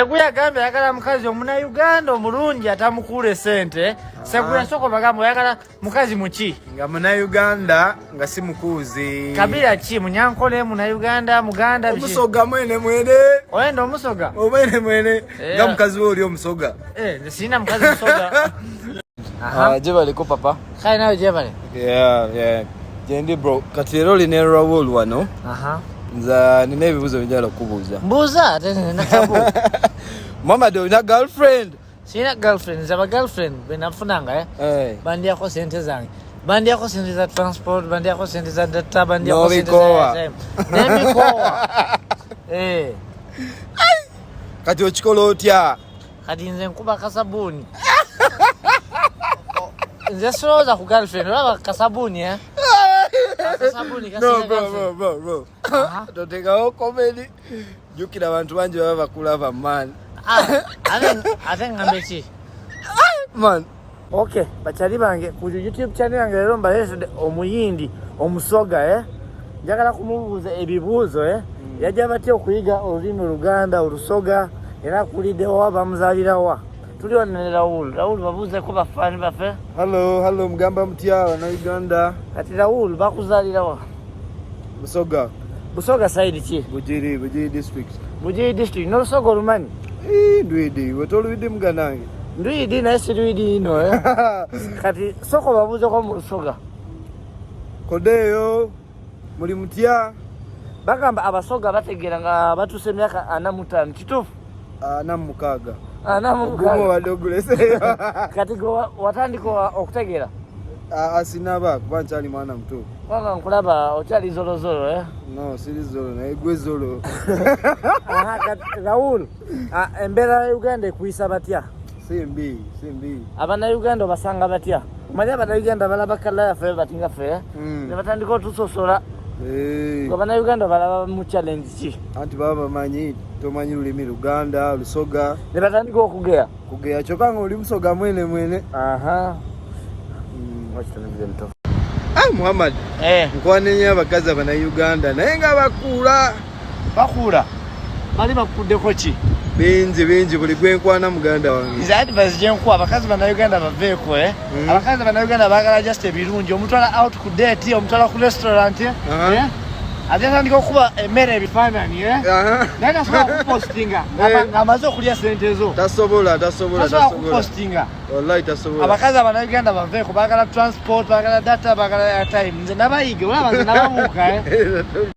Seguya gambe yakala mukazi omuna Uganda omulungi atamukule sente. Seguya soko bagambo yakala mukazi muki nga muna Uganda nga si mukuzi. Kabila ki munyankole muna Uganda muganda bishi. Omusoga mwene. Oyenda omusoga. Mwene. Nga mukazi oli omusoga. Sina mukazi musoga. Jebale ko papa. Kai nawe jebale. Yeah. Jendi bro. Katero line Raul wano. Nza nina ebibuzo bijala kubuuza. Mbuuza tene nakabu. Mama do na girlfriend. Sina girlfriend, zaba girlfriend benafunanga Bandi yako sente zange. Bandi yako sente za transport, bandi yako sente za data, bandi yako sente za Nemi kowa. Kati ochikola otya? Kati nze nkuba kasabuni. Nze soza ku girlfriend, laba kasabuni Kasabuni kasi bro. Don't take a comedy. Jukira abantu banje baba bakulava man. I think ngamechi. Man. Okay, bachali bange ku YouTube channel yange lero mbalese omuyindi omusoga njagala kumubuuza ebibuuzo yajja batya okuyiga olulimi Luganda olusoga era kulide waba muzalirawa. Tuli wanne Raul babuuze ko bafani bafe. Hello mugamba mutya na Uganda. Kati Raul bakuzalirawa. Busoga side ki? Bujiri district. Bujiri district no sogo lumani. Ndwidi wetolwidi muganange. Ndwidi na sidwidi ino Kati soko babuuze ko musoga. Kodeyo muri mutya. Bagamba abasoga bategera nga batuse myaka 45 kitufu. 46. Gumo wadogulese. Kati go watandiko okutegera. Asinaba kubanchali mwana mtu. Wanga nkulaba ochali zolo No, siri zolo na egwe zolo. Kati Raul, embera Uganda kuisa batya. Simbi. Abana Uganda basanga batya. Manya abana Uganda balaba kala yafe batinga fe. Ne batandiko tusosola. Abana Uganda balaba mu challenge ki. Anti baba manyi tomanyi lulimi Luganda, lusoga. Ne batandiko okugea. Kugea chokanga oli musoga mwene. Muhammad. Nkwanenya abakazi abana Uganda naye nga bakula. Bali bakuddeko ki? Bingi buli gwenkwana muganda wange. Is advice jenku abakazi bana Uganda baveeko abakazi bana Uganda bagala just ebirungi omutwala out ku date omutwala ku restaurant atandika okuba emmere ebifaananyi naye tasobola kupostinga ng'amaze okulya sente zo. Tasobola kupostinga. Wallahi tasobola. Abakazi abana Uganda baveeko bagala transport bagala data bagala airtime. Nze nabayiga olaba nze nababuuka